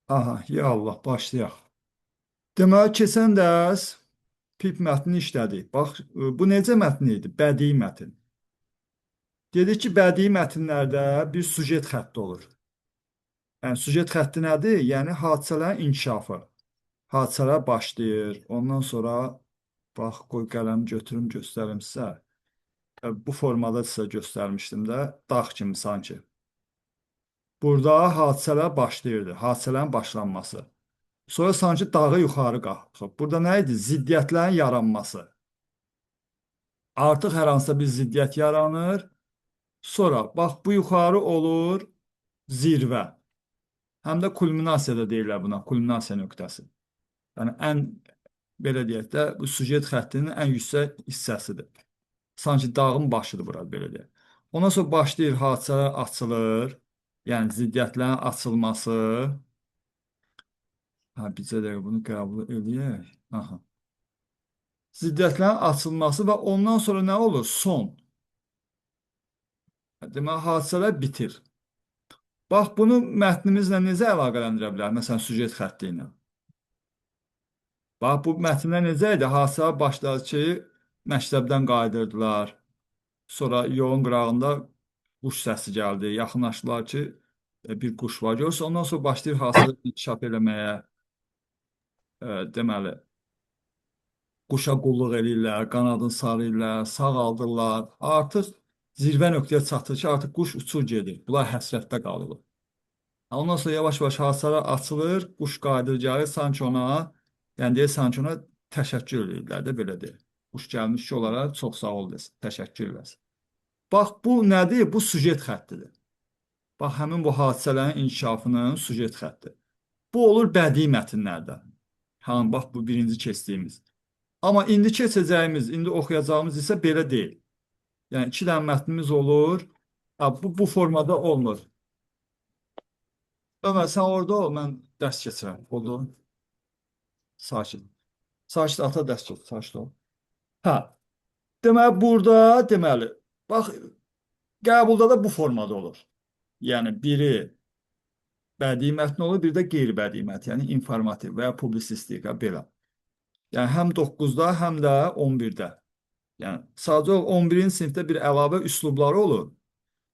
Aha, ya Allah, başlayaq. Deməli, keçən dərs PIP mətnini işlədik. Bax, bu necə mətn idi? Bədii mətn. Dedik ki, bədii mətnlərdə bir sujet xətti olur. Yəni, sujet xətti nədir? Yəni, hadisələrin inkişafı. Hadisələr başlayır. Ondan sonra, bax, qoy qələm götürüm, göstərim sizə. Bu formada sizə göstərmişdim də, dağ kimi sanki. Burada hadisələr başlayırdı. Hadisələrin başlanması. Sonra sanki dağı yuxarı qalxıb. Burada nə idi? Ziddiyyətlərin yaranması. Artıq hər hansısa bir ziddiyyət yaranır. Sonra bax bu yuxarı olur zirvə. Həm də kulminasiya da deyirlər buna, kulminasiya nöqtəsi. Yəni ən belə deyək də bu sujet xəttinin ən yüksək hissəsidir. Sanki dağın başıdır bura belə deyək. Ondan sonra başlayır hadisələr açılır. Yəni ziddiyyətlərin açılması. Ha, bizə də bunu qəbul eləyək. Aha. Ziddiyyətlərin açılması və ondan sonra nə olur? Son. Deməli, hadisələr bitir. Bax, bunu mətnimizlə necə əlaqələndirə bilər? Məsələn, sujet xətti ilə. Bax, bu mətndə necə idi? Hadisələr başladı ki, məktəbdən qayıdırdılar. Sonra yolun qırağında quş səsi gəldi. Yaxınlaşdılar ki, bir quş var. Görürsə, ondan sonra başlayır hadisələr inkişaf eləməyə. Deməli, quşa qulluq eləyirlər, qanadını sarıyırlar, sağaldırlar. Artıq zirvə nöqtəyə çatır ki, artıq quş uçur gedir. Bunlar həsrətdə qalırlar. Ondan sonra yavaş-yavaş hasara açılır, quş qayıdır gəlir, sanki ona, yəni deyir, sanki ona təşəkkür edirlər də, belə deyir. Quş gəlmiş ki, onlara çox sağ ol desin, təşəkkür eləsin. Bax, bu nədir? Bu sujet xəttidir. Bax, həmin bu hadisələrin inkişafının sujet xətti. Bu olur bədii mətnlərdə. Bax, bu birinci keçdiyimiz. Amma indi keçəcəyimiz, indi oxuyacağımız isə belə deyil. Yəni, iki dənə mətnimiz olur. Bu formada olmur. Ömər, sən orada ol, mən dərs keçirəm. Oldu. Sakit. Sakit ata dərs keçir, sakit ol. Hə, deməli, burada, deməli, bax, qəbulda da bu formada olur. Yəni, biri bədii mətn olur, bir də qeyri-bədii mətn, yəni informativ və ya publisistika, belə. Yəni, həm 9-da, həm də 11-də. Yəni, sadəcə 11-ci sinifdə bir əlavə üslubları olur.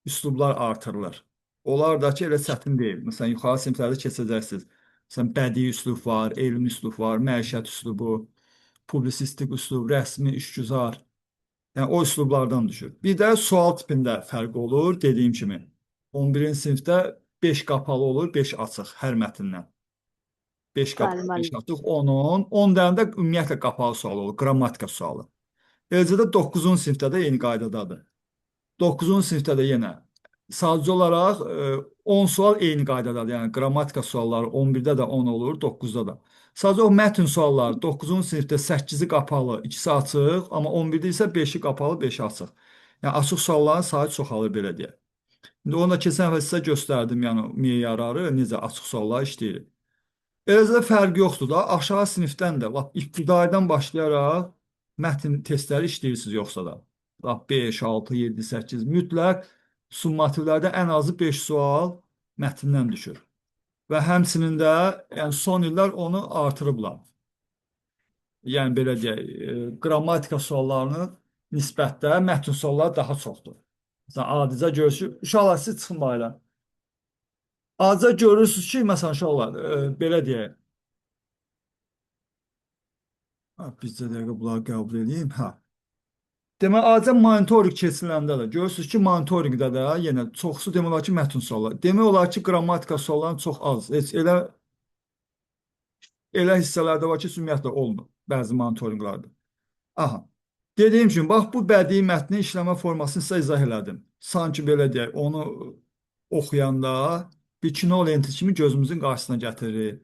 Üslublar artırılır. Onlar da ki, elə çətin deyil. Məsələn, yuxarı siniflərdə keçəcəksiniz. Məsələn, bədii üslub var, elmi üslub var, məişət üslubu, publisistik üslub, rəsmi, işgüzar. Yəni, o üslublardan düşür. Bir də sual tipində fərq olur, dediyim kimi. 11-ci sinifdə 5 qapalı olur, 5 açıq hər mətndən. 5 Bəli, qapalı, 5 müəllim. açıq, 10 dənə də ümumiyyətlə qapalı sual olur, qrammatika sualı. Eləcə də 9-cu sinifdə də eyni qaydadadır. 9-cu sinifdə də yenə sadəcə olaraq 10 sual eyni qaydadadır. Yəni qrammatika sualları 11-də də 10 olur, 9-da da. Sadəcə o mətn sualları 9-cu sinifdə 8-i qapalı, 2-si açıq, amma 11-də isə 5-i qapalı, 5-i açıq. Yəni açıq sualların sayı çoxalır belə deyək. İndi onu da keçən dəfə sizə göstərdim, yəni meyarları necə açıq suallar işləyir. Eləcə də fərq yoxdur da. Aşağı sinifdən də, lap ibtidaidən başlayaraq mətn testləri işləyirsiniz yoxsa da. Lap 5, 6, 7, 8 mütləq summativlərdə ən azı 5 sual mətndən düşür. Və həmçinin də yəni son illər onu artırıblar. Yəni belə deyək, qrammatika suallarını nisbətdə mətn sualları daha çoxdur. Məsələn, adicə görürsünüz, uşaqlar siz çıxın bayıla. Adicə görürsünüz ki, məsələn, uşaqlar, belə deyək, bizdə dəqiqə bunları qəbul edeyim. Hə. Deməli, adicə monitorinq keçiləndə də görürsünüz ki, monitorinqdə də yenə çoxsu demək olar ki, mətn sualları. Demək olar ki, qrammatika suallarının çox az. Heç elə hissələrdə var ki, ümumiyyətlə olmur bəzi monitorinqlarda. Aha. Dediyim kimi, bax bu bədii mətni işləmə formasını sizə izah elədim. Sanki belə deyək, onu oxuyanda bir kino lenti kimi gözümüzün qarşısına gətiririk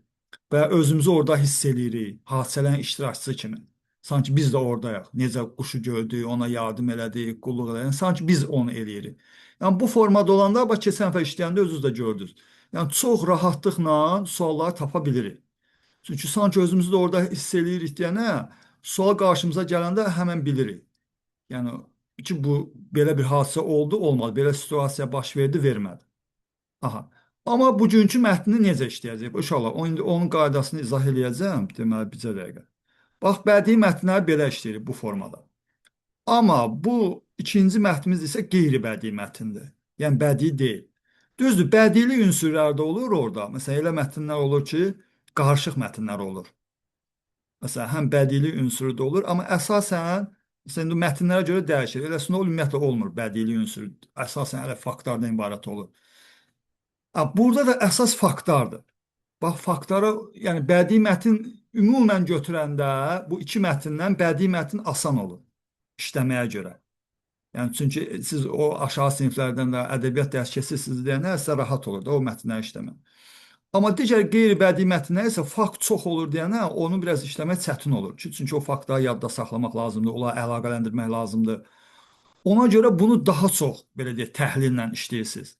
və özümüzü orada hiss eləyirik, hadisələrin iştirakçısı kimi. Sanki biz də oradayıq. Necə quşu gördük, ona yardım elədik, qulluq elədik. Sanki biz onu eləyirik. Yəni bu formada olanda bax keçən dəfə işləyəndə özünüz də gördünüz. Yəni çox rahatlıqla sualları tapa bilirik. Çünki sanki özümüzü də orada hiss eləyirik deyənə, sual qarşımıza gələndə həmən bilirik. Yəni ki, bu belə bir hadisə oldu, olmadı, belə situasiya baş verdi, vermədi. Aha. Amma bugünkü mətni necə işləyəcək? İnşallah onun qaydasını izah eləyəcəm. Deməli, bizə dəqiqə. Bax, bədii mətnlər belə işləyir bu formada. Amma bu ikinci mətnimiz isə qeyri-bədii mətndir. Yəni bədii deyil. Düzdür, bədiilik ünsürləri də olur orada. Məsələn, elə mətnlər olur ki, qarışıq mətnlər olur. Məsələn, həm bədiilik ünsürü də olur, amma əsasən məsələn, indi mətnlərə görə dəyişir. Eləsinə o ümumiyyətlə olmur bədiilik ünsürü. Əsasən elə faktlardan ibarət olur. Burada da əsas faktlardır. Bax, faktlara, yəni bədii mətn ümumən götürəndə bu iki mətndən bədii mətn asan olur işləməyə görə. Yəni çünki siz o aşağı siniflərdən də ədəbiyyat dərs keçirsiniz deyəndə sizə rahat olur da o mətnləri işləmək. Amma digər qeyri-bədii mətnlər isə fakt çox olur deyənə onu biraz işləmək çətin olur. Çünki o faktları yadda saxlamaq lazımdır, onları əlaqələndirmək lazımdır. Ona görə bunu daha çox belə deyək təhlillə işləyirsiniz.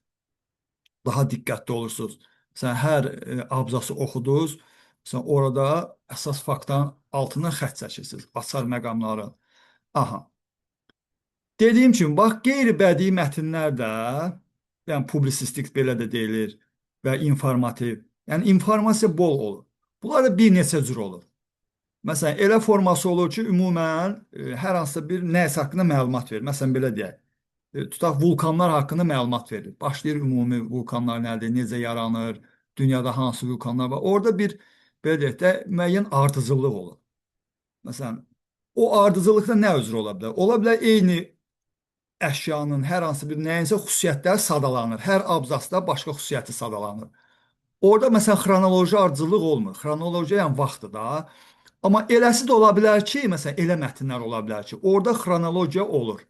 Daha diqqətli olursunuz. Sən hər abzası oxudunuz, sən orada əsas faktların altından xətt çəkirsiniz, açar məqamları. Aha. Dediyim kimi, bax, qeyri-bədii mətnlər də, yəni publisistik belə də deyilir və informativ, yəni informasiya bol olur. Bunlar da bir neçə cür olur. Məsələn, elə forması olur ki, ümumən hər hansısa bir nəsə haqqında məlumat verir. Məsələn, belə deyək, tutaq vulkanlar haqqında məlumat verir. Başlayır ümumi vulkanlar nədir, necə yaranır, dünyada hansı vulkanlar var. Orada bir, belə deyək də, müəyyən ardıcıllıq olur. Məsələn, o ardıcıllıqda nə üzrə ola bilər? Ola bilər eyni əşyanın hər hansı bir nəyinsə xüsusiyyətləri sadalanır. Hər abzasda başqa xüsusiyyəti sadalanır. Orada məsələn xronoloji ardıcıllıq olmur. Xronologiya yəni vaxtdır da. Amma eləsi də ola bilər ki, məsələn elə mətnlər ola bilər ki, orada xronologiya olur.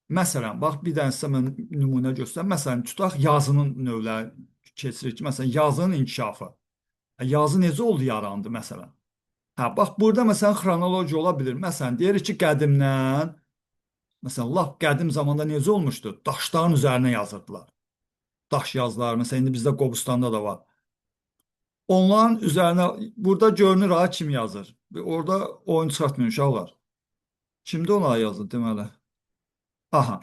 Məsələn, bax bir dənə sizə mən nümunə göstərim. Məsələn, tutaq yazının növləri keçirik ki, məsələn yazının inkişafı. Yazı necə oldu, yarandı məsələn. Hə, bax burada məsələn xronologiya ola bilir. Məsələn, deyirik ki, qədimdən məsələn, lap qədim zamanda necə olmuşdu? Daşların üzərinə yazırdılar. Daş yazılar, məsələn, indi bizdə Qobustanda da var. Onların üzərinə, burada görünür ha kim yazır. Orada oyun çıxartmıyor uşaqlar. Kimdə ona yazır deməli? Aha.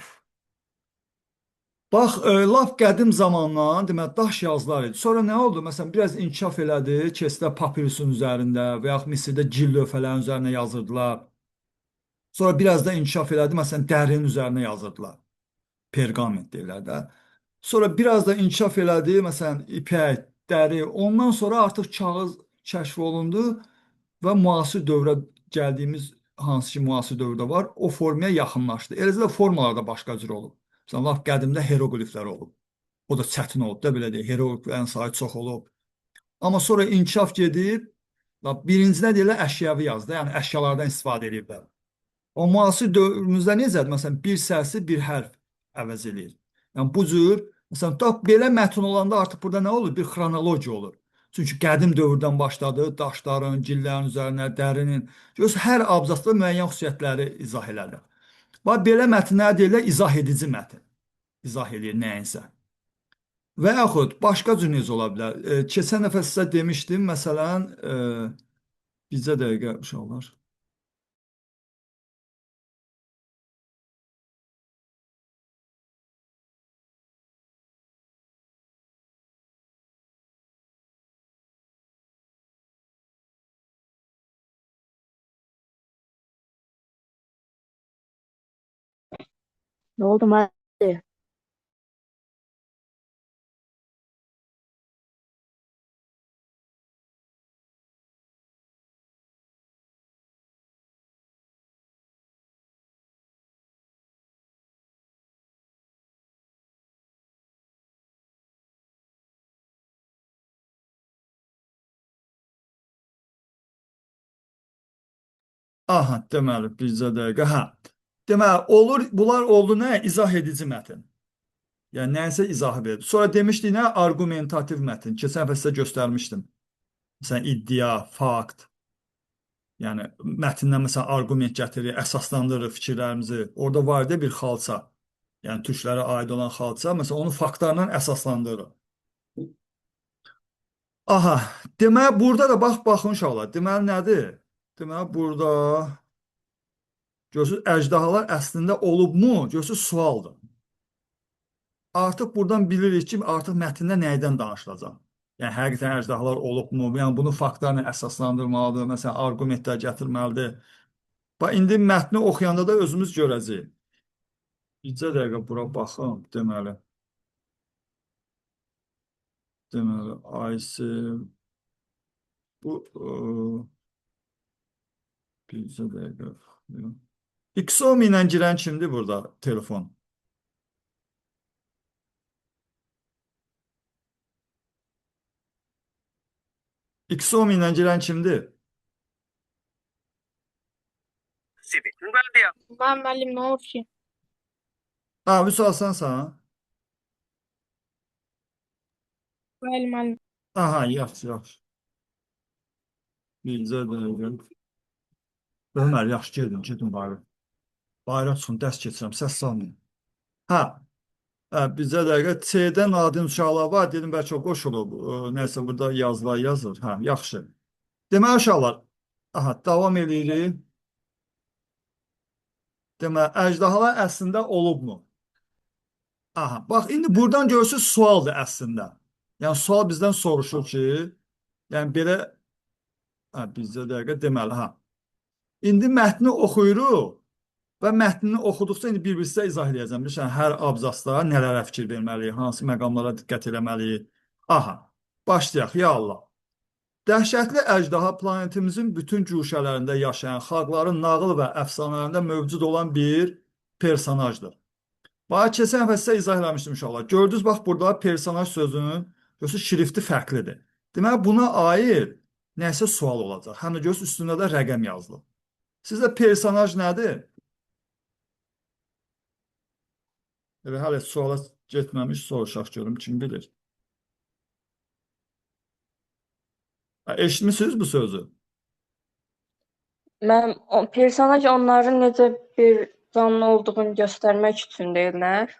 Bax, lap qədim zamandan deməli daş yazılar idi. Sonra nə oldu? Məsələn, biraz inkişaf elədi. Keçdilər papirusun üzərində və yaxud Misirdə gil lövhələrin üzərinə yazırdılar. Sonra biraz da inkişaf elədi. Məsələn, dərinin üzərinə yazırdılar. Perqament deyirlər də. Sonra biraz da inkişaf elədi, məsələn, ipək, dəri. Ondan sonra artıq kağız kəşf olundu və müasir dövrə gəldiyimiz hansı ki müasir dövrdə var, o formaya yaxınlaşdı. Eləcə də formalar da başqa cür olub. Məsələn, lap qədimdə heroqliflər olub. O da çətin olub da belə deyək, heroqliflərin sayı çox olub. Amma sonra inkişaf gedib, birincinə deyirlər əşyavi yazdı, yəni əşyalardan istifadə ediblər. O müasir dövrümüzdə necədir? Məsələn, bir sərsi bir hərf əvəz eləyir. Yəni bu cür, məsələn, belə mətn olanda artıq burada nə olur? Bir xronologiya olur. Çünki qədim dövrdən başladı, daşların, gillərin üzərinə, dərinin. Görürsünüz, hər abzasda müəyyən xüsusiyyətləri izah elədi. Bax, belə mətnlər deyirlər, izah edici mətn. İzah eləyir nəyinsə. Və yaxud başqa cür necə ola bilər? Keçən dəfə sizə demişdim, məsələn, bizə dəqiqə uşaqlar. Ne oldu Mati? Aha, deməli, bizə dəqiqə, hə. Deməli, olur, bunlar oldu nə? İzah edici mətn. Yəni, nəyinsə izahı verir. Sonra demişdik nə? Argumentativ mətn. Keçən həftə sizə göstərmişdim. Məsələn, iddia, fakt. Yəni, mətndən məsələn, argument gətirir, əsaslandırır fikirlərimizi. Orada var idi bir xalça. Yəni, türklərə aid olan xalça. Məsələn, onu faktlarla əsaslandırır. Aha, deməli, burada da baxın uşaqlar. Deməli, nədir? Deməli, burada görürsünüz, əjdahalar əslində olubmu? Görürsünüz, sualdır. Artıq buradan bilirik ki, artıq mətndə nəydən danışılacaq. Yəni həqiqətən əjdahalar olubmu? Yəni bunu faktlarla əsaslandırmalıdır, məsələn, arqumentlər gətirməlidir. Bax indi mətni oxuyanda da özümüz görəcəyik. Bircə dəqiqə bura baxım, deməli, Aysi bu bircə dəqiqə. Xiaomi ilə girən kimdir burada telefon? Xiaomi ilə girən kimdir? Ben müəllim ne olur ki? Ha, Vüsal sənsən? Müəllim. Aha, yaxşı, yaxşı. Bircə dəqiqə. Ömər, yaxşı, gedin bayra. Bayra çıxın, dərs keçirəm, səs salmayın. Ha, bizə dəqiqə C-dən Nadin uşaqlar var, dedim bəlkə qoşulub. Nəsə burada yazılar yazır. Hə, yaxşı. Deməli uşaqlar, aha, davam edirik. Deməli, əjdahalar əslində olubmu? Aha, bax indi buradan görürsünüz sualdır əslində. Yəni sual bizdən soruşur ki, yəni belə, bizə dəqiqə deməli, ha. İndi mətni oxuyuruq və mətnini oxuduqca indi bir-birinizə izah edəcəm. Bilirsən, hər abzasda nələrə fikir verməliyik, hansı məqamlara diqqət eləməliyik. Aha, başlayaq, ya Allah. Dəhşətli əjdaha planetimizin bütün güşələrində yaşayan xalqların nağıl və əfsanələrində mövcud olan bir personajdır. Bax, keçən dəfə sizə izah eləmişdim uşaqlar. Gördünüz, bax, burada personaj sözünün görürsünüz, şrifti fərqlidir. Deməli, buna aid nəsə sual olacaq. Həm də görürsünüz, üstündə də rəqəm yazılıb. Sizdə personaj nədir? Elə hələ suala getməmiş soruşaq görüm, kim bilir. Eşitmişsiniz bu sözü? Personaj onların necə bir canlı olduğunu göstərmək üçün deyirlər.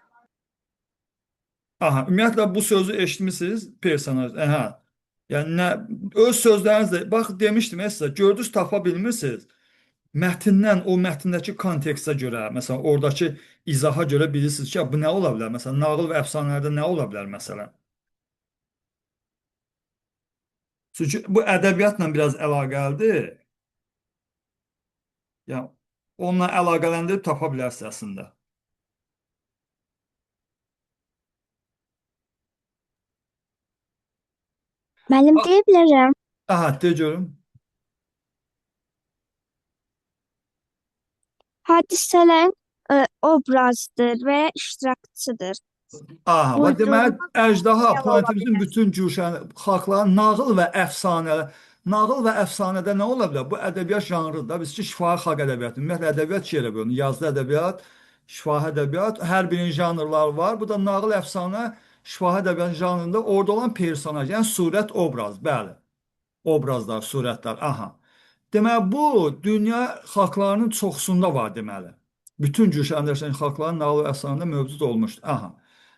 Aha, ümumiyyətlə bu sözü eşitmişsiniz, personaj. Aha. Yəni nə, öz sözlərinizlə, bax demişdim sizə, gördünüz tapa bilmirsiniz. Mətndən, o mətndəki kontekstə görə, məsələn, oradakı izaha görə bilirsiniz ki, bu nə ola bilər? Məsələn, nağıl və əfsanələrdə nə ola bilər məsələn? Çünki bu ədəbiyyatla biraz əlaqəlidir. Yəni, onunla əlaqələndirib tapa bilərsiniz əslində. Müəllim deyə bilərəm. Aha, de görüm. Hadisələrin obrazdır və ya iştirakçıdır. Aha, bax deməli əjdaha Uydurma planetimizin ola bilər. bütün cüşən xalqların nağıl və əfsanədə nə ola bilər? Bu ədəbiyyat janrıdır da. Biz ki şifahi xalq ədəbiyyatı, ümumiyyətlə ədəbiyyat iki yerə bölünür. Yazılı ədəbiyyat, şifahi ədəbiyyat, hər birinin janrları var. Bu da nağıl, əfsanə, şifahi ədəbiyyat janrında orada olan personaj, yəni surət, obraz, bəli. Obrazlar, surətlər, aha. Deməli, bu dünya xalqlarının çoxsunda var deməli. Bütün cüşəndə yaşayan xalqların nağıl və əfsanədə mövcud olmuşdur. Aha.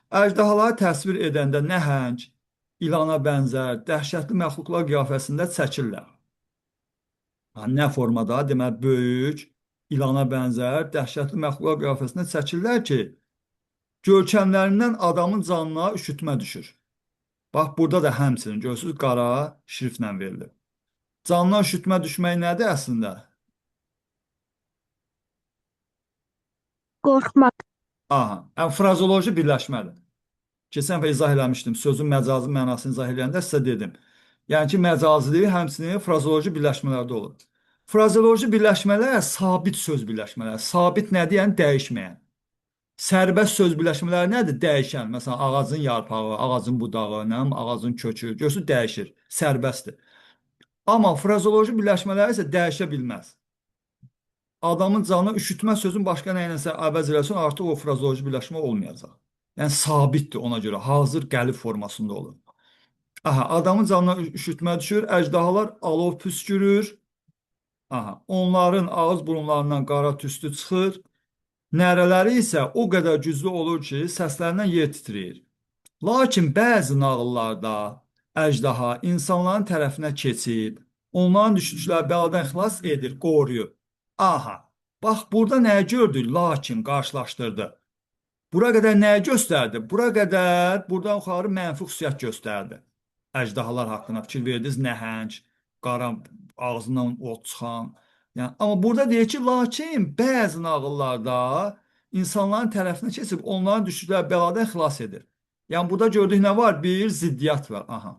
Əjdahaları təsvir edəndə nəhəng, ilana bənzər, dəhşətli məxluqlar qiyafəsində çəkirlər. Nə formada? Deməli, böyük, ilana bənzər, dəhşətli məxluqlar qiyafəsində çəkirlər ki, görkəmlərindən adamın canına üşütmə düşür. Bax, burada da həmçinin görürsünüz, qara şriftlə verilir. Canına üşütmə düşmək nədir əslində? Qorxmaq. Aha, frazoloji birləşmədir. Keçən dəfə izah eləmişdim, sözün məcazi mənasını izah edəndə sizə dedim. Yəni ki, məcazili həmçinin frazoloji birləşmələrdə olur. Frazoloji birləşmələr sabit söz birləşmələri. Sabit nədir? Yəni dəyişməyən. Sərbəst söz birləşmələri nədir? Dəyişən. Məsələn, ağacın yarpağı, ağacın budağı, ağacın kökü, görürsünüz dəyişir. Sərbəstdir. Amma frazoloji birləşmələr isə dəyişə bilməz. Adamın canına üşütmə sözün başqa nə ilənsə əvəz eləsin, artıq o frazoloji birləşmə olmayacaq. Yəni sabitdir ona görə, hazır qəlib formasında olur. Aha, adamın canına üşütmə düşür, əjdahalar alov püskürür. Aha, onların ağız burunlarından qara tüstü çıxır. Nərələri isə o qədər güclü olur ki, səslərindən yer titrəyir. Lakin bəzi nağıllarda əjdaha insanların tərəfinə keçib, onların düşdükləri bəladan xilas edir, qoruyur. Aha, bax burada nəyi gördük? Lakin qarşılaşdırdı. Bura qədər nəyi göstərdi? Bura qədər buradan yuxarı mənfi xüsusiyyət göstərdi. Əjdahalar haqqında fikir verdiniz, nəhəng, qara ağzından od çıxan. Yəni, amma burada deyir ki, lakin bəzi nağıllarda insanların tərəfinə keçib onların düşdükləri bəladan xilas edir. Yəni, burada gördük nə var? Bir ziddiyyət var. Aha.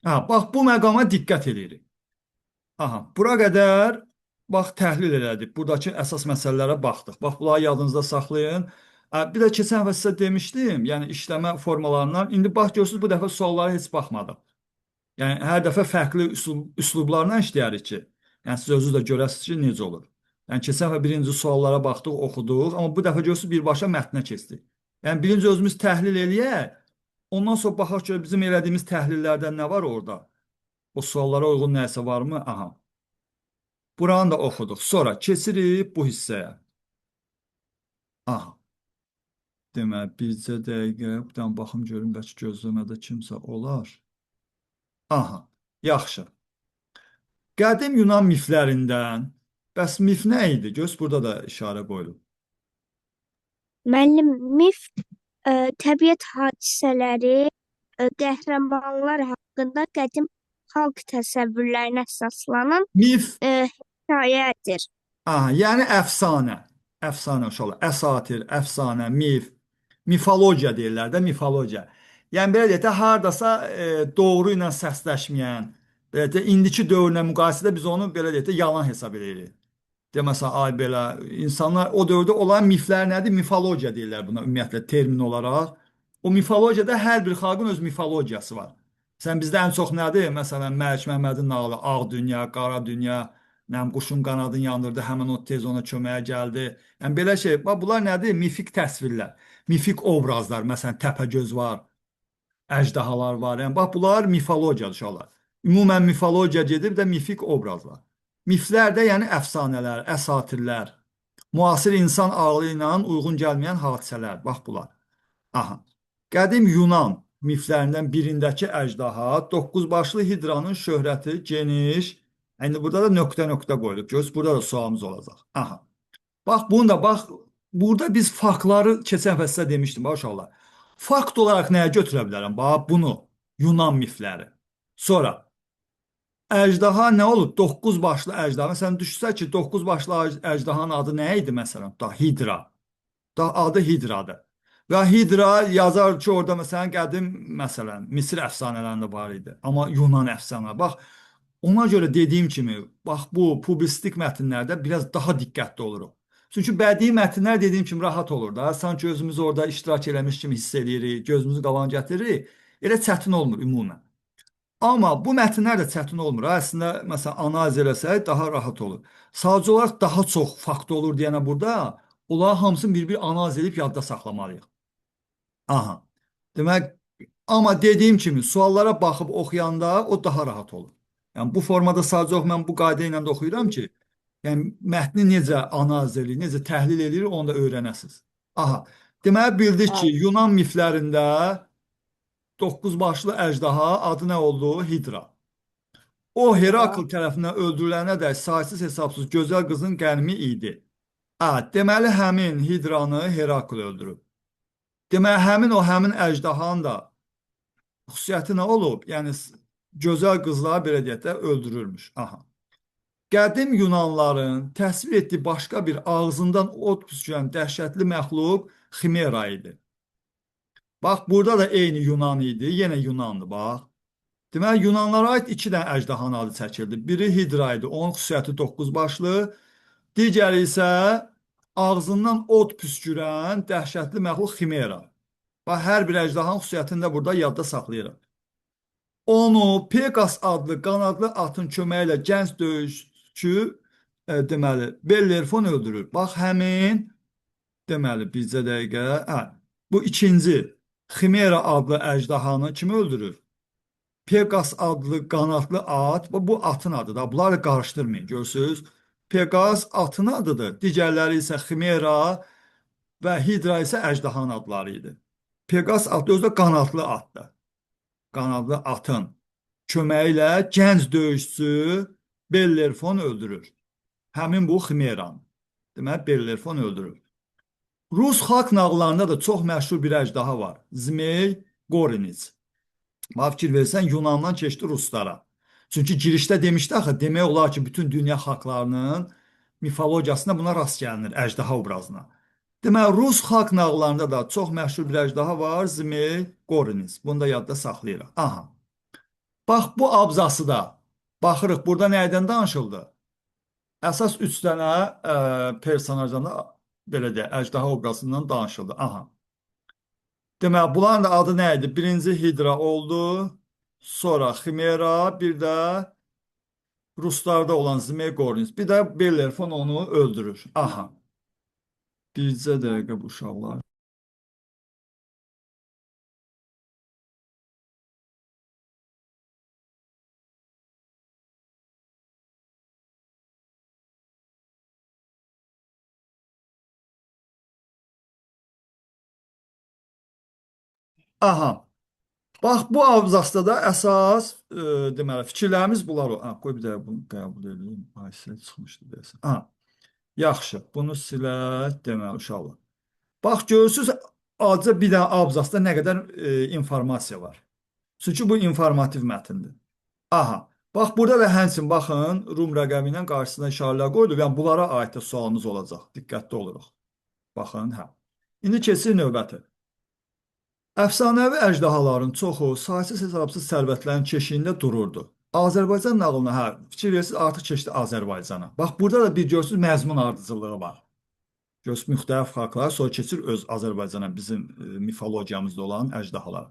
Ha, bax, bu məqama diqqət edirik. Aha, bura qədər bax təhlil elədik. Buradakı əsas məsələlərə baxdıq. Bax, bunları yadınızda saxlayın. Bir də keçən dəfə sizə demişdim, yəni işləmə formalarından. İndi bax görürsüz, bu dəfə suallara heç baxmadıq. Yəni hər dəfə fərqli üslublarla işləyirik ki, yəni siz özünüz də görəsiniz ki, necə olur. Yəni keçən dəfə birinci suallara baxdıq, oxuduq, amma bu dəfə görürsüz birbaşa mətnə keçdik. Yəni birinci özümüz təhlil eləyək, ondan sonra baxaq ki, bizim elədiyimiz təhlillərdən nə var orada? O suallara uyğun nəsə varmı? Aha. Buranı da oxuduq. Sonra keçirik bu hissəyə. Aha. Demək, bircə dəqiqə, buradan baxım görüm, bəlkə gözləmədə kimsə olar. Aha, yaxşı. Qədim Yunan miflərindən, bəs mif nə idi? Göz burada da işarə qoyulub. Müəllim, mif təbiət hadisələri, qəhrəmanlar haqqında qədim xalq təsəvvürlərinə əsaslanan Mif, hekayədir. aha, yəni əfsanə. Əfsanə uşaqlar, əsatir, əfsanə, mif, mifologiya deyirlər də, mifologiya. Yəni belə deyək də, hardasa doğru ilə səsləşməyən, belə deyək, indiki dövrlə müqayisədə biz onu belə deyək də, yalan hesab edirik. Deməsə, ay belə, insanlar o dövrdə olan miflər nədir? Mifologiya deyirlər buna ümumiyyətlə termin olaraq. O mifologiyada hər bir xalqın öz mifologiyası var. Sən bizdə ən çox nədir? Məsələn, Məlik Məmmədin nağılı, Ağ Dünya, Qara Dünya, nəm quşun qanadını yandırdı, həmin o tez ona köməyə gəldi. Yəni belə şey, bax bunlar nədir? Mifik təsvirlər, mifik obrazlar, məsələn, Təpəgöz var, əjdahalar var. Yəni bax bunlar mifologiyadır uşaqlar. Ümumən mifologiya gedib də mifik obrazlar. Miflər də yəni əfsanələr, əsatirlər, müasir insan ağlı ilə uyğun gəlməyən hadisələr. Bax bunlar. Aha. Qədim Yunan miflərindən birindəki əjdaha 9 başlı hidranın şöhrəti geniş. İndi burada da nöqtə-nöqtə qoyulub. Görürsüz, burada da sualımız olacaq. Aha. Bax, bunu da bax, burada biz faktları keçən fəslə demişdim, bax uşaqlar. Fakt olaraq nəyə götürə bilərəm? Bax, bunu, Yunan mifləri. Sonra, əjdaha nə olub? 9 başlı əjdaha. Məsələn, düşünsək ki, 9 başlı əjdahanın adı nə idi məsələn? Da Hidra. Da adı Hidradır. Və Hidra yazar ki, orada məsələn qədim məsələn Misir əfsanələrində var idi. Amma Yunan əfsanə. Bax, ona görə dediyim kimi, bax bu publisistik mətnlərdə biraz daha diqqətli oluruq. Çünki bədii mətnlər dediyim kimi rahat olur da. Sanki özümüz orada iştirak eləmiş kimi hiss edirik, gözümüzü qalan gətiririk. Elə çətin olmur ümumən. Amma bu mətnlər də çətin olmur. Əslində, məsələn, analiz eləsək daha rahat olur. Sadəcə olaraq daha çox fakt olur deyənə burada, onları hamısını bir-bir analiz edib yadda saxlamalıyıq. Aha. Demək, amma dediyim kimi suallara baxıb oxuyanda o daha rahat olur. Yəni bu formada sadəcə mən bu qayda ilə də oxuyuram ki, yəni mətni necə analiz edilir, necə təhlil edilir, onu da öyrənəsiniz. Aha. Deməli bildik ki, Yunan miflərində 9 başlı əjdaha adı nə oldu? Hidra. O Herakl tərəfindən öldürülənə də saysız hesabsız gözəl qızın qənimi idi. Deməli həmin Hidranı Herakl öldürüb. Deməli həmin əjdahanın da xüsusiyyəti nə olub? Yəni gözəl qızları belə deyək də öldürülmüş. Aha. Qədim Yunanların təsvir etdiyi başqa bir ağzından od püskürən dəhşətli məxluq Ximera idi. Bax, burada da eyni Yunan idi, yenə Yunandı, bax. Deməli, Yunanlara aid 2 dənə əjdahanın adı çəkildi. Biri Hidra idi, onun xüsusiyyəti 9 başlı. Digəri isə ağzından od püskürən dəhşətli məxluq Ximera. Bax, hər bir əjdahanın xüsusiyyətini də burada yadda saxlayırıq. Onu Pegas adlı qanadlı atın köməyi ilə gənc döyüşçü, deməli, Bellerfon öldürür. Bax, həmin, deməli, bizcə dəqiqə, bu ikinci Ximera adlı əjdahanı kimi öldürür? Pegas adlı qanadlı at, bu atın adıdır. Bunları qarışdırmayın, görürsünüz. Pegas atın adıdır. Digərləri isə Ximera və Hidra isə əjdahanın adları idi. Peqas atı özü də qanadlı atdır. Qanadlı atın köməyi ilə gənc döyüşçü Bellerfon öldürür. Həmin bu Ximeran. Deməli, Bellerfon öldürür. Rus xalq nağıllarında da çox məşhur bir əjdaha var. Zmey Goriniz. Bax, fikir versən, Yunandan keçdi Ruslara. Çünki girişdə demişdi axı, demək olar ki, bütün dünya xalqlarının mifologiyasında buna rast gəlinir, əjdaha obrazına. Deməli, Rus xalq nağıllarında da çox məşhur bir əjdaha var, Zmey Goriniz. Bunu da yadda saxlayırıq. Aha. Bax, bu abzası da baxırıq, burada nəydən danışıldı? Əsas 3 dənə personajdan da belə deyək, əjdaha obrazından danışıldı. Aha. Deməli, bunların da adı nə idi? Birinci Hidra oldu, sonra Ximera, bir də Ruslarda olan Zmegornis, bir də Bellerfon onu öldürür. Aha. Bircə dəqiqə bu uşaqlar. Aha. Bax, bu abzasda da əsas deməli, fikirlərimiz bunlar o. Ha, qoy bir dəqiqə bunu qəbul edeyim. Aysə çıxmışdı deyəsən. Ha, yaxşı. Bunu silək, deməli, uşaqlar. Bax, görürsünüz, adca bir dənə abzasda nə qədər informasiya var. Çünki bu informativ mətndir. Aha. Bax, burada da həmçinin baxın, Rum rəqəmi ilə qarşısına işarələr qoyulub. Yəni, bunlara aid də sualımız olacaq. Diqqətli oluruq. Baxın, hə. İndi keçir növbəti. Əfsanəvi əjdahaların çoxu saysız-hesabsız sərvətlərin keşiyində dururdu. Azərbaycan nağılına, hə, fikir verirsiniz, artıq keçdi Azərbaycana. Bax, burada da bir görürsünüz, məzmun ardıcılığı var. Görürsünüz, müxtəlif xalqlar sonra keçir öz Azərbaycana, bizim mifologiyamızda olan əjdahalar.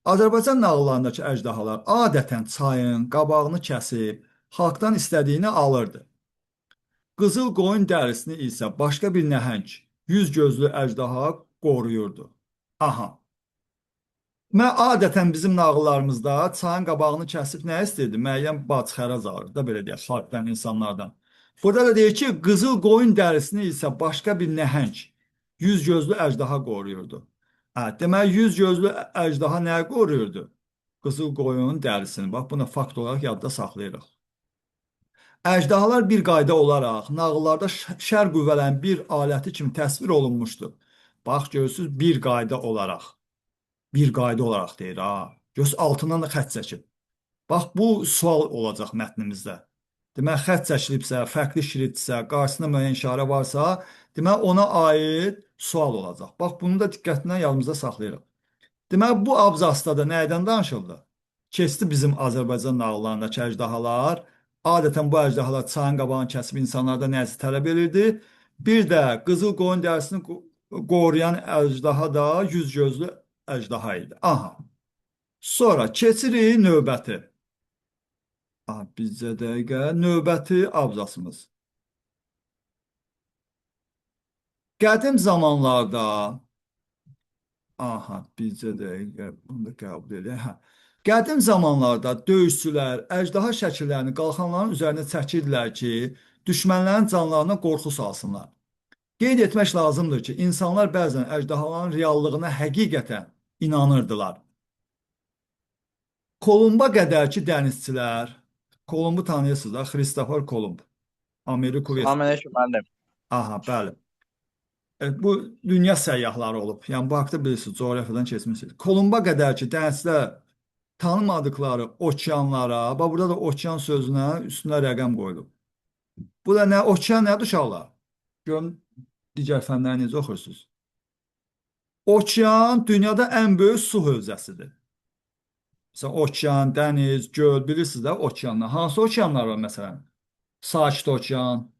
Azərbaycan nağıllarındakı əjdahalar adətən çayın qabağını kəsib, xalqdan istədiyini alırdı. Qızıl qoyun dərisini isə başqa bir nəhəng, yüz gözlü əjdaha qoruyurdu. Aha. Mən adətən bizim nağıllarımızda çayın qabağını kəsib nə istəyirdi? Müəyyən bac-xərəc alırdı da, belə deyək, xalqdan, insanlardan. Burada da deyir ki, qızıl qoyun dərisini isə başqa bir nəhəng, yüz gözlü əjdaha qoruyurdu. Deməli, yüz gözlü əjdaha nəyə qoruyurdu? Qızıl qoyun dərisini. Bax, bunu fakt olaraq yadda saxlayırıq. Əjdahalar bir qayda olaraq nağıllarda şər qüvvələrin bir aləti kimi təsvir olunmuşdur. Bax, görürsünüz, bir qayda olaraq. Bir qayda olaraq deyir, ha. Göz altından da xətt çəkib. Bax, bu sual olacaq mətnimizdə. Demək, xətt çəkilibsə, fərqli şriftsə, qarşısında müəyyən işarə varsa, demək, ona aid sual olacaq. Bax, bunu da diqqətindən yadımızda saxlayırıq. Demək, bu abzasda da nədən danışıldı? Keçdi bizim Azərbaycan nağıllarındakı əjdahalar. Adətən bu əjdahalar çayın qabağını kəsib insanlarda nəzir tələb edirdi. Bir də qızıl qoyun dərisini qoruyan əjdaha da yüz gözlü əjdaha idi. Aha. Sonra keçirik növbəti. Aha, bizcə dəqiqə növbəti abzasımız. Qədim zamanlarda aha, bizcə dəqiqə bunu da qəbul edək. Hə. Qədim zamanlarda döyüşçülər əjdaha şəkillərini qalxanların üzərinə çəkirdilər ki, düşmənlərin canlarına qorxu salsınlar. Qeyd etmək lazımdır ki, insanlar bəzən əjdahaların reallığına həqiqətən inanırdılar. Kolumba qədərki dənizçilər, Kolumbu tanıyırsınız da, Kristofor Kolumb, Amerika. Salamünaleyküm müəllim. Aha, bəli. Bu dünya səyyahları olub. Yəni, bu haqda bilirsiniz, coğrafiyadan keçmişsiniz. Kolumba qədərki dənizçilər tanımadıkları okeanlara, burada da okean sözünə üstünə rəqəm qoyulub. Bu da nə, okean nədir uşaqlar? Görün, digər fənləri necə oxursunuz? Okean dünyada ən böyük su hövzəsidir. Məsələn, okean, dəniz, göl, bilirsiniz də okeanlar. Hansı okeanlar var məsələn? Sakit okean,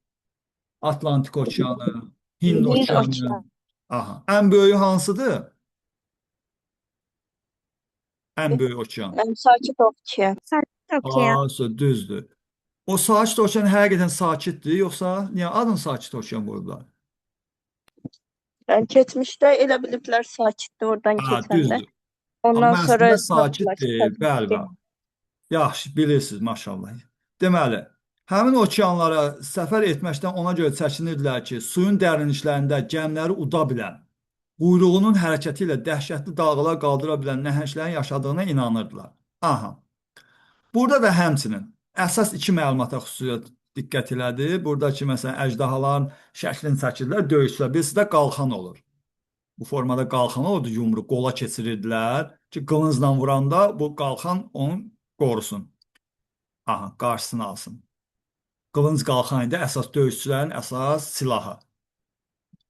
Atlantik okeanı, Hind okeanı. Aha. Ən böyüyü hansıdır? Ən böyük okean. Sakit okean. Sakit okean. Düzdür. O sakit okean həqiqətən sakitdir, yoxsa niyə adını sakit okean qoyublar? Yəni keçmişdə elə biliblər sakitdir oradan keçəndə. Düzdür. Ondan Amma sonra əslində sakitdir, bəli. Yaxşı, bilirsiniz, maşallah. Deməli, həmin okeanlara səfər etməkdən ona görə çəkinirdilər ki, suyun dərinliklərində gəmiləri uda bilən, quyruğunun hərəkəti ilə dəhşətli dalğalar qaldıra bilən nəhənglərin yaşadığına inanırdılar. Aha. Burada da həmçinin əsas iki məlumata xüsusilə diqqət elədi. Buradakı məsələn əjdahaların şəklini çəkirlər, döyüşçülər. Birisi də qalxan olur. Bu formada qalxan olurdu, yumruq qola keçirirdilər ki, qılıncla vuranda bu qalxan onu qorusun. Aha, qarşısını alsın. Qılınc qalxan idi əsas döyüşçülərin əsas silahı.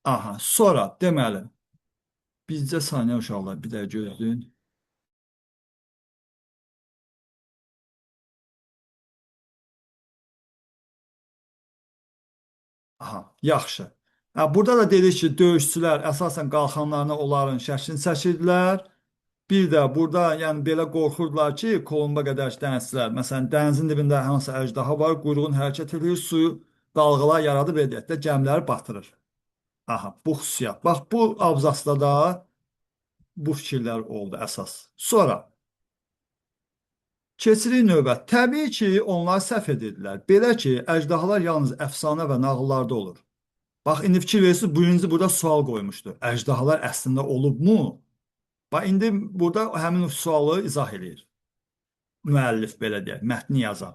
Aha, sonra deməli, bizcə saniyə uşaqlar, bir dəqiqə gözləyin. Aha, yaxşı. Ha, burada da dedik ki, döyüşçülər əsasən qalxanlarına onların şəklini çəkirdilər. Bir də burada yəni belə qorxurdular ki, Kolumba qədər dənizçilər, məsələn, dənizin dibində hansı əjdaha var, quyruğun hərəkət edir, suyu dalğalar yaradıb ediyyətdə gəmiləri batırır. Aha, bu xüsusiyyət. Bax, bu abzasda da bu fikirlər oldu əsas. Sonra keçirik növbət. Təbii ki, onlar səhv edirdilər. Belə ki, əjdahalar yalnız əfsanə və nağıllarda olur. Bax, indi fikir verirsiniz, birinci burada sual qoymuşdu. Əjdahalar əslində olubmu? Bax, indi burada həmin sualı izah edir. Müəllif belə deyək, mətni yazan.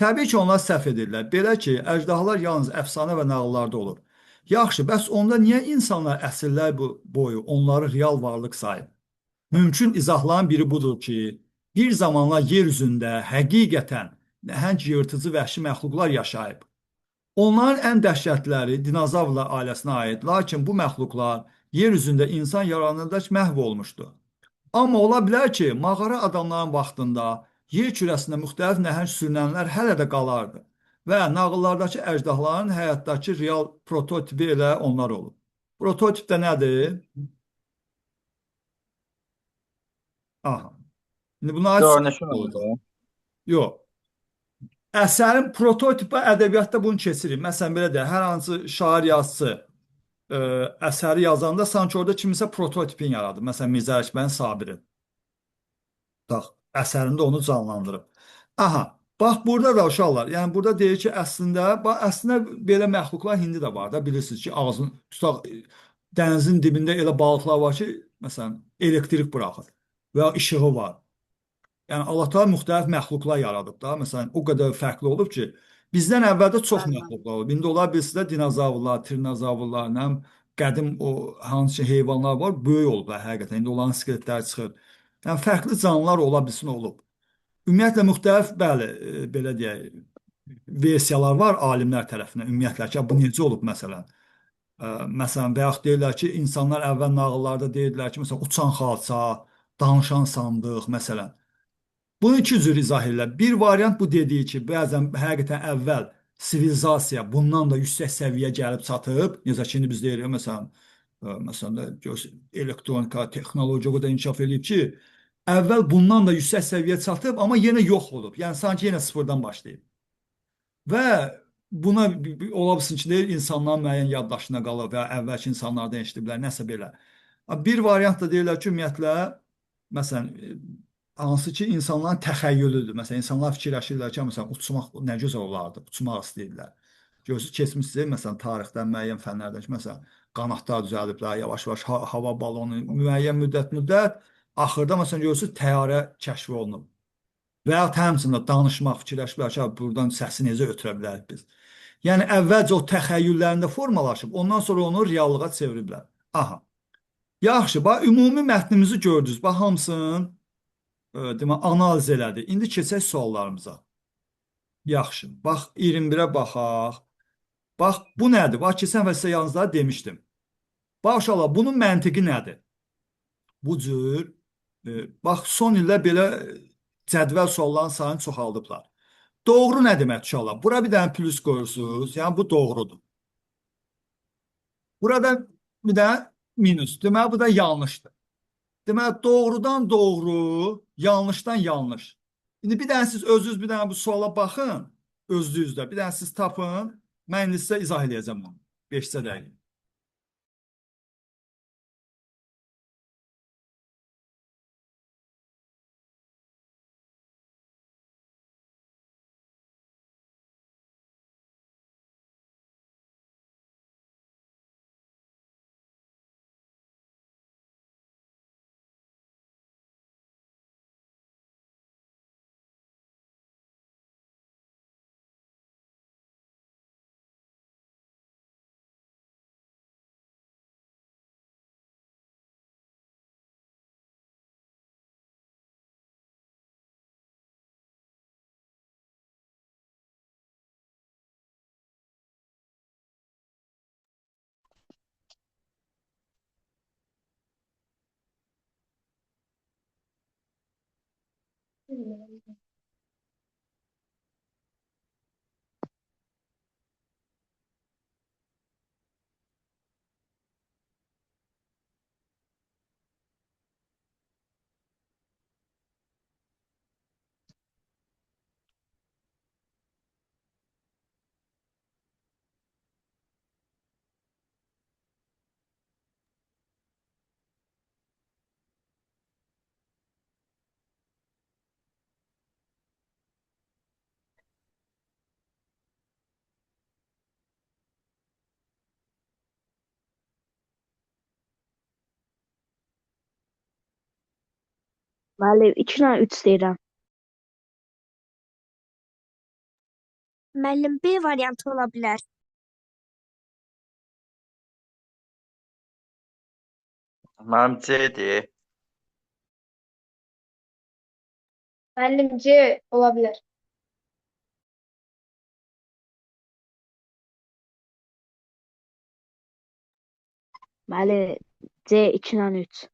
Təbii ki, onlar səhv edirlər. Belə ki, əjdahalar yalnız əfsanə və nağıllarda olur. Yaxşı, bəs onda niyə insanlar əsrlər boyu onları real varlıq sayıb? Mümkün izahların biri budur ki, bir zamanlar yer üzündə həqiqətən nəhəng yırtıcı vəhşi məxluqlar yaşayıb. Onların ən dəhşətləri dinozavrlar ailəsinə aid, lakin bu məxluqlar yer üzündə insan yaranırdaş məhv olmuşdu. Amma ola bilər ki, mağara adamların vaxtında yer kürəsində müxtəlif nəhəng sürünənlər hələ də qalardı və nağıllardakı əjdahların həyatdakı real prototipi elə onlar olub. Prototip də nədir? Aha. İndi buna aid Görünüşü olacaq. nədir? Yox. Əsərin prototipi ədəbiyyatda bunu keçirir. Məsələn, belə deyək, hər hansı şair yazısı əsəri yazanda sanki orada kimisə prototipini yaradır. Məsələn, Mirzə Əkbərin Sabirin. Bax, əsərində onu canlandırıb. Aha, bax burada da uşaqlar, yəni burada deyir ki, əslində belə məxluqlar indi də var da, bilirsiniz ki, ağzını tutaq dənizin dibində elə balıqlar var ki, məsələn, elektrik buraxır və ya işığı var. Yəni Allah Taala müxtəlif məxluqlar yaradıb da. Məsələn, o qədər fərqli olub ki, bizdən əvvəldə çox məxluqlar olub. İndi olar bilirsinizdə dinozavrlar, tirnozavrlar, nə bilim, qədim o hansı heyvanlar var, böyük olublar həqiqətən. İndi onların skeletləri çıxır. Yəni fərqli canlılar ola bilsin olub. Ümumiyyətlə müxtəlif, bəli, belə deyək, versiyalar var alimlər tərəfindən. Ümumiyyətlə ki, bu necə olub məsələn? Məsələn, və yaxud deyirlər ki, insanlar əvvəl nağıllarda deyirdilər ki, məsələn, uçan xalça, danışan sandıq, məsələn. Bunu iki cür izah edirlər. Bir variant bu dediyi ki, bəzən həqiqətən əvvəl sivilizasiya bundan da yüksək səviyyə gəlib çatıb. Necə ki, indi biz deyirik, məsələn də elektronika, texnologiya o qədər inkişaf edib ki, əvvəl bundan da yüksək səviyyə çatıb, amma yenə yox olub. Yəni sanki yenə sıfırdan başlayıb. Və buna ola bilsin ki, deyir, insanların müəyyən yaddaşına qalır və əvvəlki insanlardan eşidiblər, nəsə belə. Bir variant da deyirlər ki, ümumiyyətlə, məsələn, hansı ki, insanların təxəyyülüdür. Məsələn, insanlar fikirləşirlər ki, məsələn, uçmaq nə gözəl olardı, uçmaq istəyirlər. Gözü keçmişsiniz, məsələn, tarixdən, müəyyən fənlərdən ki, məsələn, qanatlar düzəliblər, yavaş-yavaş hava balonu, müəyyən müddət, axırda, məsələn, görürsünüz, təyyarə kəşf olunub. Və ya həmçində danışmaq, fikirləşirlər ki, buradan səsi necə ötürə bilərik biz. Yəni, əvvəlcə o təxəyyüllərində formalaşıb, ondan sonra onu reallığa çeviriblər. Aha. Yaxşı, bax, ümumi mətnimizi gördünüz. Bax, hamısını analiz elədi. İndi keçək suallarımıza. Yaxşı. Bax, 21-ə baxaq. Bax, bu nədir? Bax, keçən və sizə yalnızları demişdim. Bax, uşaqlar, bunun məntiqi nədir? Bu cür, bax, son illər belə cədvəl sualların sayını çoxaldıblar. Doğru nə demək, uşaqlar? Bura bir dənə plus qoyursunuz. Yəni, bu doğrudur. Burada bir dənə minus. Deməli, bu da yanlışdır. Deməli, doğrudan doğru, yanlışdan yanlış. İndi bir dənə siz özünüz bir dənə bu suala baxın, özlüyüzdə. Bir dənə siz tapın, mən indi sizə izah edəcəm bunu. 5 dəqiqə. Müəllim 2 ilə 3 deyirəm. Müəllim, B variantı ola bilər. Mənim C-dir. Müəllim C ola bilər. Müəllim C 2 ilə 3.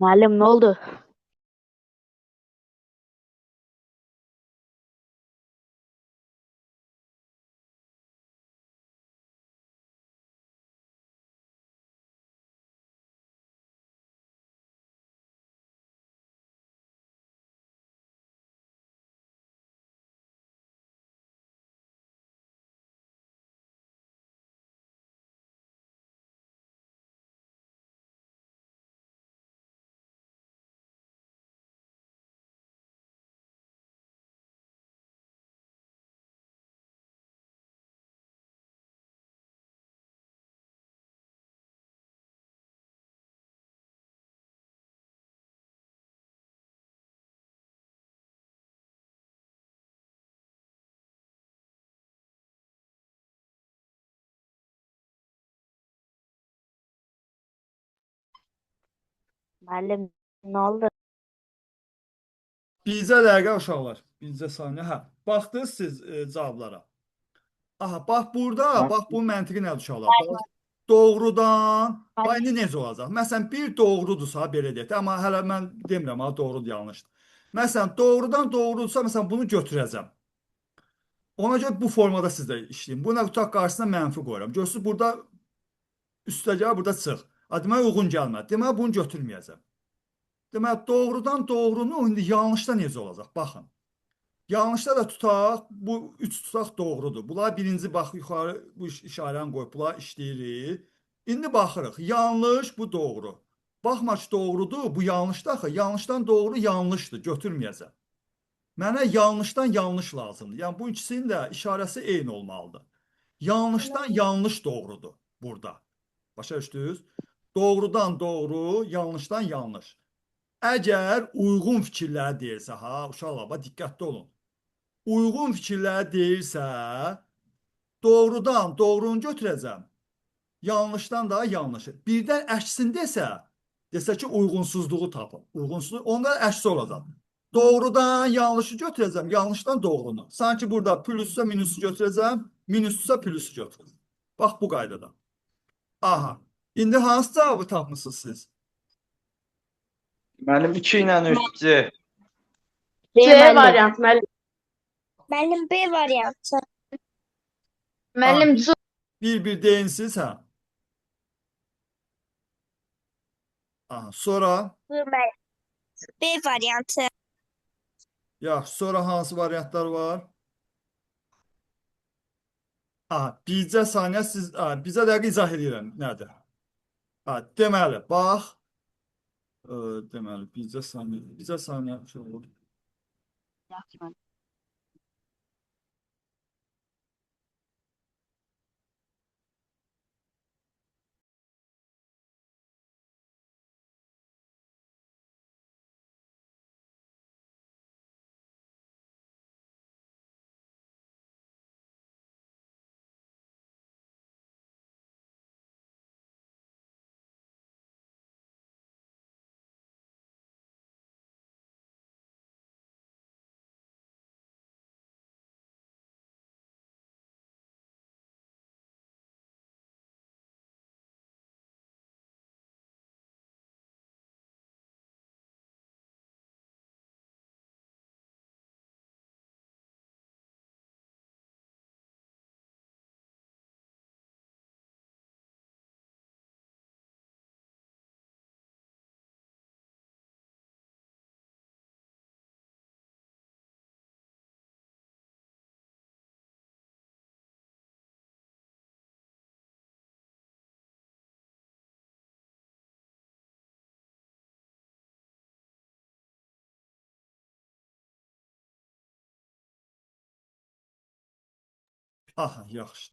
Müəllim nə oldu? Müəllim nə oldu? Bizə dəqiqə uşaqlar. Bizə saniyə. Hə. Baxdınız siz cavablara. Aha, bax burada, bax bu məntiqi nədir uşaqlar? Bax, doğrudan, bax indi necə olacaq? Məsələn, bir doğrudursa, belə deyək, amma hələ mən demirəm, ha, doğrudur, yanlışdır. Məsələn, doğrudan doğrudursa, məsələn, bunu götürəcəm. Ona görə bu formada sizdə işləyim. Buna tutaq qarşısına mənfi qoyuram. Görürsünüz, burada üstəgəl, burada çıx. Demək, uyğun gəlmədi. Demək, bunu götürməyəcəm. Demək, doğrudan doğrunu indi yanlışda necə olacaq? Baxın. Yanlışda da tutaq, bu 3 tutaq doğrudur. Bunlar birinci bax yuxarı bu işarəni qoyub, bunlar işləyirik. İndi baxırıq. Yanlış, bu doğru. Baxma ki, doğrudur, bu yanlışdır axı. Yanlışdan doğru yanlışdır, götürməyəcəm. Mənə yanlışdan yanlış lazımdır. Yəni bu ikisinin də işarəsi eyni olmalıdır. Yanlışdan yanlış doğrudur burada. Başa düşdünüz? Doğrudan doğru, yanlışdan yanlış. Əgər uyğun fikirləri deyirsə, ha, uşaqlar, bax diqqətli olun. Uyğun fikirləri deyirsə, doğrudan doğrunu götürəcəm. Yanlışdan da yanlışı. Birdən əksindəsə, desə ki, uyğunsuzluğu tapın. Uyğunsuzluq, onda əksi olacaq. Doğrudan yanlışı götürəcəm, yanlışdan doğrunu. Sanki burada plussa minusu götürəcəm, minussa plusu götürəcəm. Bax bu qaydada. Aha. İndi hansı cavabı tapmısınız siz? Mənim 2 ilə 3 C. C müəllim. variant müəllim. Müəllim, B variantı. Müəllim C. Bir deyinsiz, hə? Aha. Sonra B variantı. Yaxşı, sonra hansı variantlar var? Bircə saniyə bizə dəqiq izah edirəm nədir? Deməli, bax, deməli, bircə saniyə şey olur. Yaxşı müəllim. Yaxşı.